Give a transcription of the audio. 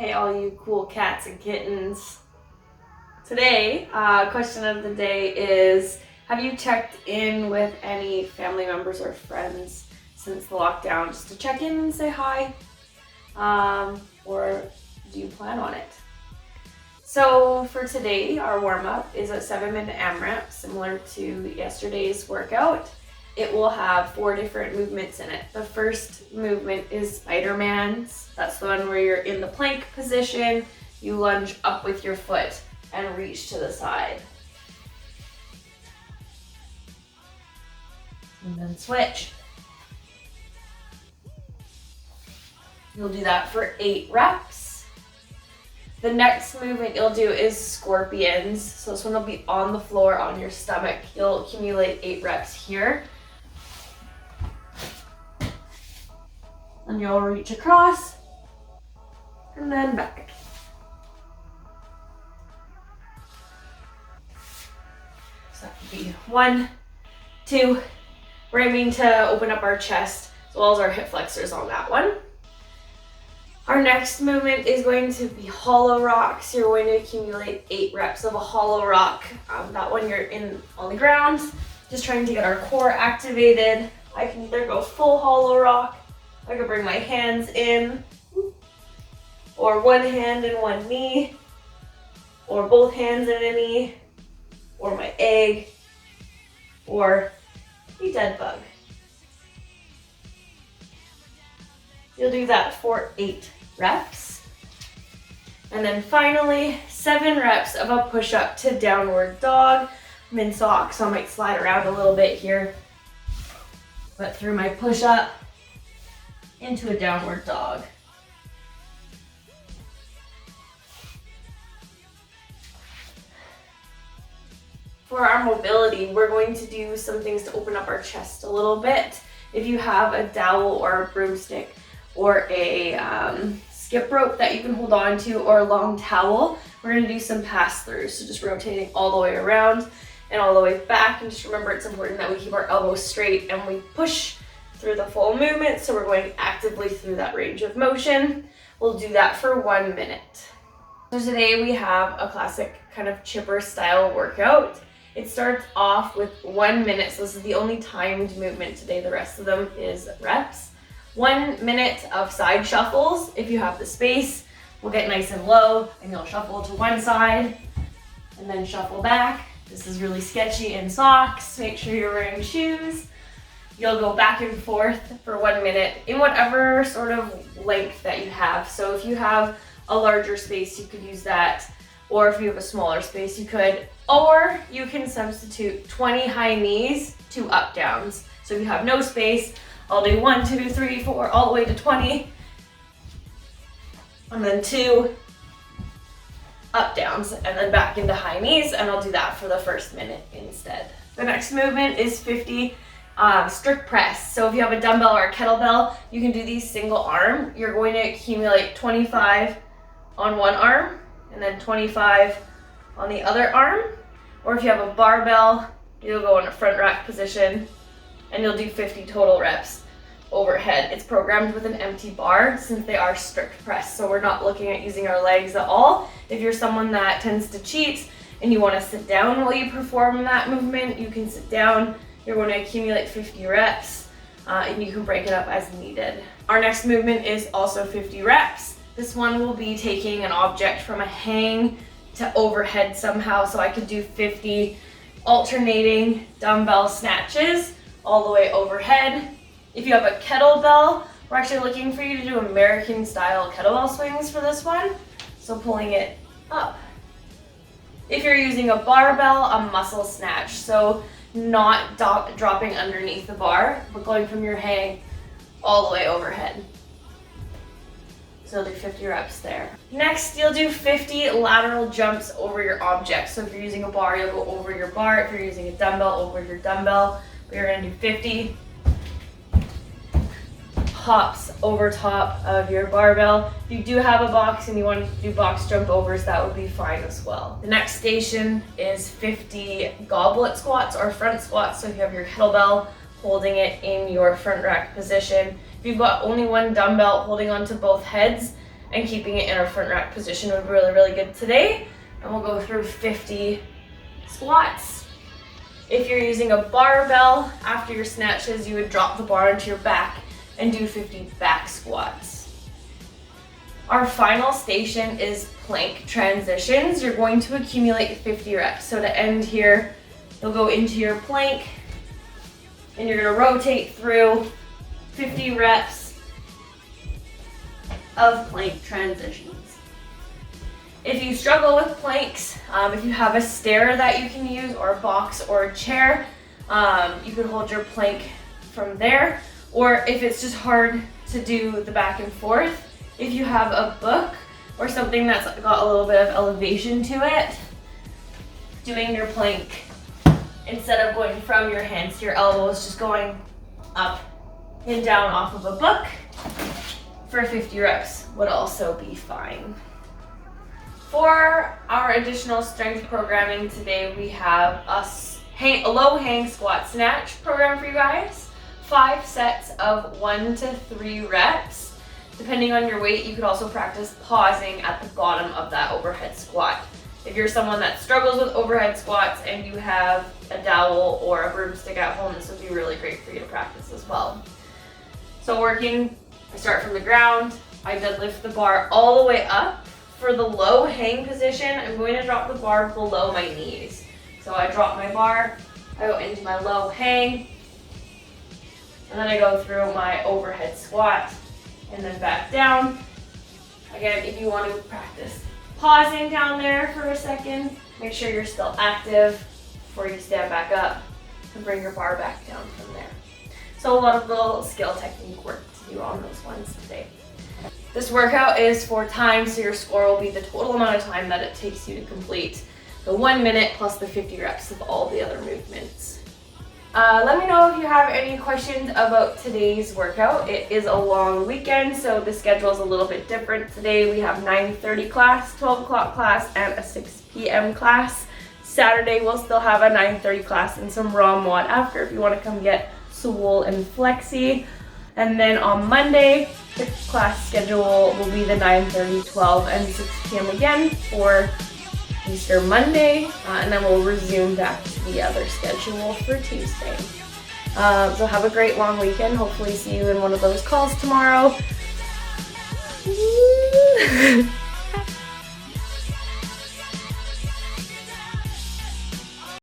Hey, all you cool cats and kittens. Today, question of the day is, have you checked in with any family members or friends since the lockdown just to check in and say hi? Or do you plan on it? So for today, our warm-up is a 7-minute AMRAP, similar to yesterday's workout. It will have 4 different movements in it. The first movement is Spider-Man's. That's the one where you're in the plank position, you lunge up with your foot and reach to the side. And then switch. You'll do that for 8 reps. The next movement you'll do is scorpions. So this one will be on the floor on your stomach. You'll accumulate 8 reps here. And you'll reach across and then back. So that would be 1, 2. We're aiming to open up our chest as well as our hip flexors on that one. Our next movement is going to be hollow rocks. You're going to accumulate 8 reps of a hollow rock. That one you're in on the ground, just trying to get our core activated. I can either go full hollow rock, I could bring my hands in, or one hand and one knee, or both hands and a knee, or my egg, or a dead bug. You'll do that for 8 reps. And then finally, 7 reps of a push-up to downward dog. I'm in socks, so I might slide around a little bit here. But through my push-up, into a downward dog. For our mobility, we're going to do some things to open up our chest a little bit. If you have a dowel or a broomstick or a skip rope that you can hold on to or a long towel, we're going to do some pass-throughs. So just rotating all the way around and all the way back. And just remember, it's important that we keep our elbows straight and we push through the full movement, so we're going actively through that range of motion. We'll do that for 1 minute. So today we have a classic kind of chipper style workout. It starts off with 1 minute, so this is the only timed movement today. The rest of them is reps. 1 minute of side shuffles. If you have the space, we'll get nice and low and you'll shuffle to one side and then shuffle back. This is really sketchy in socks. Make sure you're wearing shoes. You'll go back and forth for 1 minute in whatever sort of length that you have. So if you have a larger space, you could use that. Or if you have a smaller space, you could. Or you can substitute 20 high knees to up downs. So if you have no space, I'll do 1, 2, 3, 4, all the way to 20. And then 2 up downs, and then back into high knees. And I'll do that for the first minute instead. The next movement is 50 strict press. So if you have a dumbbell or a kettlebell, you can do these single arm. You're going to accumulate 25 on one arm and then 25 on the other arm. Or if you have a barbell, you'll go in a front rack position and you'll do 50 total reps overhead. It's programmed with an empty bar since they are strict press. So we're not looking at using our legs at all. If you're someone that tends to cheat and you want to sit down while you perform that movement, you can sit down. You're going to accumulate 50 reps and you can break it up as needed. Our next movement is also 50 reps. This one will be taking an object from a hang to overhead somehow. So I could do 50 alternating dumbbell snatches all the way overhead. If you have a kettlebell, we're actually looking for you to do American style kettlebell swings for this one. So pulling it up. If you're using a barbell, a muscle snatch. So not dropping underneath the bar, but going from your hang all the way overhead. So you'll do 50 reps there. Next, you'll do 50 lateral jumps over your object. So if you're using a bar, you'll go over your bar. If you're using a dumbbell, over your dumbbell. But you're gonna do 50 hops over top of your barbell. If you do have a box and you want to do box jump overs, that would be fine as well. The next station is 50 goblet squats or front squats. So if you have your kettlebell, holding it in your front rack position. If you've got only one dumbbell, holding onto both heads, and keeping it in our front rack position would be really, really good today. And we'll go through 50 squats. If you're using a barbell, after your snatches, you would drop the bar into your back and do 50 back squats. Our final station is plank transitions. You're going to accumulate 50 reps. So to end here, you'll go into your plank and you're gonna rotate through 50 reps of plank transitions. If you struggle with planks, if you have a stair that you can use, or a box or a chair, you can hold your plank from there. Or if it's just hard to do the back and forth, if you have a book or something that's got a little bit of elevation to it, doing your plank, instead of going from your hands to your elbows, just going up and down off of a book for 50 reps would also be fine. For our additional strength programming today, we have a low hang squat snatch program for you guys. 5 sets of 1 to 3 reps. Depending on your weight, you could also practice pausing at the bottom of that overhead squat. If you're someone that struggles with overhead squats and you have a dowel or a broomstick at home, this would be really great for you to practice as well. So I start from the ground, I deadlift the bar all the way up. For the low hang position, I'm going to drop the bar below my knees. So I drop my bar, I go into my low hang, and then I go through my overhead squat, and then back down. Again, if you want to practice pausing down there for a second, make sure you're still active before you stand back up and bring your bar back down from there. So a lot of little skill technique work to do on those ones today. This workout is 4 times, so your score will be the total amount of time that it takes you to complete the 1 minute plus the 50 reps of all the other movements. Let me know if you have any questions about today's workout. It is a long weekend, so the schedule is a little bit different. Today we have 9:30 class, 12 o'clock class, and a 6 p.m. class. Saturday we'll still have a 9:30 class and some raw mod after if you want to come get Swole and Flexi. And then on Monday, the class schedule will be the 9:30, 12, and 6 p.m. again for Easter Monday, and then we'll resume back to the other schedule for Tuesday. So have a great long weekend. Hopefully see you in one of those calls tomorrow.